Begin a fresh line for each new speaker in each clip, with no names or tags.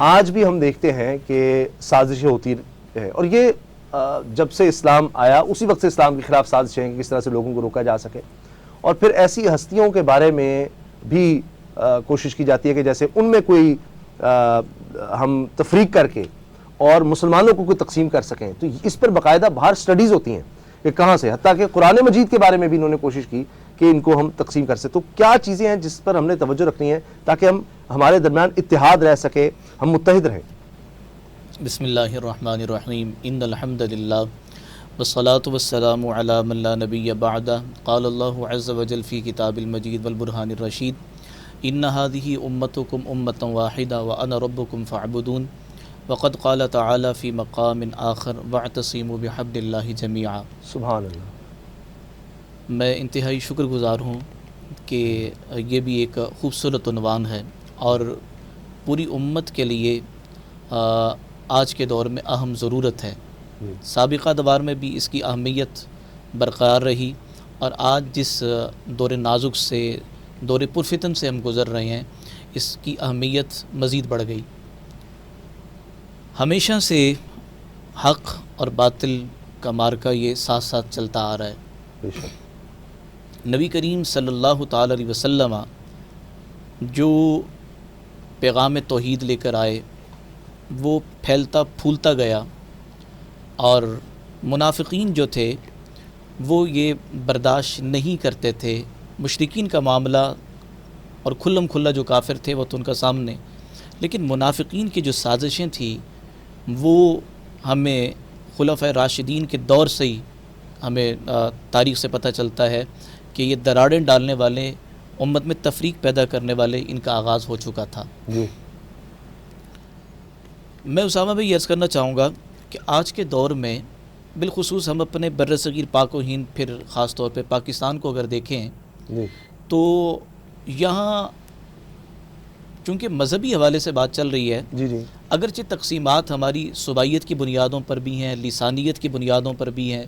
آج بھی ہم دیکھتے ہیں کہ سازشیں ہوتی ہیں، اور یہ جب سے اسلام آیا اسی وقت سے اسلام کے خلاف سازشیں ہیں کہ کس طرح سے لوگوں کو روکا جا سکے، اور پھر ایسی ہستیوں کے بارے میں بھی کوشش کی جاتی ہے کہ جیسے ان میں کوئی ہم تفریق کر کے اور مسلمانوں کو کوئی تقسیم کر سکیں. تو اس پر باقاعدہ باہر سٹڈیز ہوتی ہیں کہ کہاں سے، حتیٰ کہ قرآن مجید کے بارے میں بھی انہوں نے کوشش کی کہ ان کو ہم تقسیم کر سکیں. تو کیا چیزیں ہیں جس پر ہم نے توجہ رکھنی ہے تاکہ ہمارے درمیان اتحاد رہ سکے، ہم متحد رہیں؟
بسم اللہ الرحمن الرحیم، ان الحمد للہ والصلاة والسلام علی من لا نبی بعدہ. قال اللہ عز وجل فی کتاب المجید والبرہان الرشید، ان هذه امتکم امۃ واحدہ وانا ربکم فاعبدون. وقد قال تعالی فی مقام آخر واعتصموا بحبل اللہ جمیعا.
سبحان اللہ.
میں انتہائی شکر گزار ہوں کہ یہ بھی ایک خوبصورت عنوان ہے اور پوری امت کے لیے آج کے دور میں اہم ضرورت ہے. سابقہ ادوار میں بھی اس کی اہمیت برقرار رہی، اور آج جس دور نازک سے، دور پرفتن سے ہم گزر رہے ہیں، اس کی اہمیت مزید بڑھ گئی. ہمیشہ سے حق اور باطل کا مارکہ یہ ساتھ ساتھ چلتا آ رہا ہے.
بے شک.
نبی کریم صلی اللہ تعالی علیہ وسلم جو پیغام توحید لے کر آئے وہ پھیلتا پھولتا گیا، اور منافقین جو تھے وہ یہ برداشت نہیں کرتے تھے. مشرکین کا معاملہ اور کھلم کھلا جو کافر تھے وہ تو ان کا سامنے، لیکن منافقین کی جو سازشیں تھیں وہ ہمیں خلفائے راشدین کے دور سے ہی ہمیں تاریخ سے پتہ چلتا ہے کہ یہ دراڑیں ڈالنے والے، امت میں تفریق پیدا کرنے والے ان کا آغاز ہو چکا تھا. میں اسامہ بھائی یہ عرض کرنا چاہوں گا کہ آج کے دور میں بالخصوص ہم اپنے بر صغیر پاک و ہند، پھر خاص طور پہ پاکستان کو اگر دیکھیں تو یہاں چونکہ مذہبی حوالے سے بات چل رہی ہے، اگرچہ تقسیمات ہماری صوبائیت کی بنیادوں پر بھی ہیں، لسانیت کی بنیادوں پر بھی ہیں،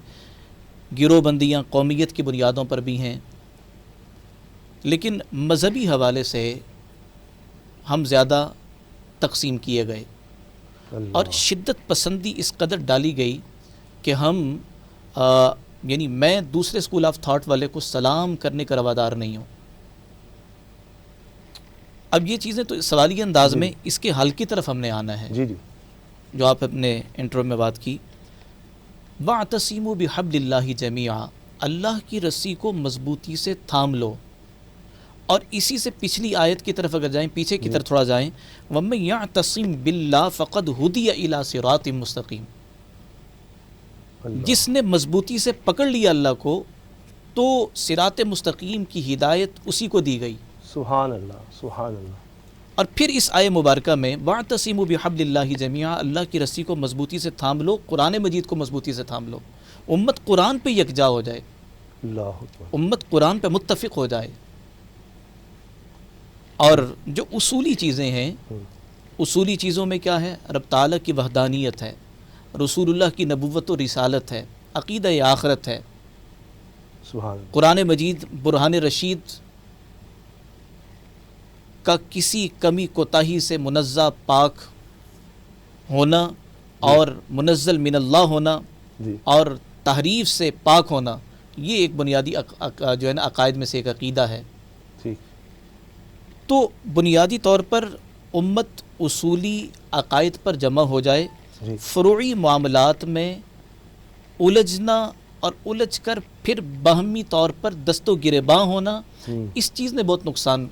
گروہ بندیاں قومیت کی بنیادوں پر بھی ہیں، لیکن مذہبی حوالے سے ہم زیادہ تقسیم کیے گئے اور شدت پسندی اس قدر ڈالی گئی کہ ہم یعنی میں دوسرے اسکول آف تھاٹ والے کو سلام کرنے کا روادار نہیں ہوں. اب یہ چیزیں تو سوالی انداز میں اس کے حل کی طرف ہم نے آنا ہے. جو آپ اپنے انٹرو میں بات کی، وَاعْتَصِمُوا بِحَبْلِ اللَّهِ جَمِيعًا، اللہ کی رسی کو مضبوطی سے تھام لو. اور اسی سے پچھلی آیت کی طرف اگر جائیں، پیچھے کی طرف تھوڑا جائیں، وَمَن يَعْتَصِم بِاللَّهِ فَقَدْ هُدِيَ إِلَىٰ صِرَاطٍ مُسْتَقِيمٍ. جس نے مضبوطی سے پکڑ لیا اللہ کو تو صراط مستقیم کی ہدایت اسی کو دی گئی.
سبحان اللہ، سبحان اللہ.
اور پھر اس آیے مبارکہ میں وَاعْتَصِمُوا بِحَبْلِ اللَّهِ جَمِيعًا، اللہ کی رسی کو مضبوطی سے تھام لو، قرآن مجید کو مضبوطی سے تھام لو، امت قرآن پہ یکجا ہو جائے، امت قرآن پہ متفق ہو جائے. اور جو اصولی چیزیں ہیں، اصولی چیزوں میں کیا ہے؟ رب تعالیٰ کی وحدانیت ہے، رسول اللہ کی نبوت و رسالت ہے، عقیدہ آخرت ہے، قرآن مجید برہان رشید کا کسی کمی کوتاہی سے منزہ پاک ہونا اور منزل من اللہ ہونا اور تحریف سے پاک ہونا، یہ ایک بنیادی جو ہے نا عقائد میں سے ایک عقیدہ ہے. تو بنیادی طور پر امت اصولی عقائد پر جمع ہو جائے، فروعی معاملات میں الجھنا اور الجھ کر پھر باہمی طور پر دست و گریباں ہونا، اس چیز نے بہت نقصان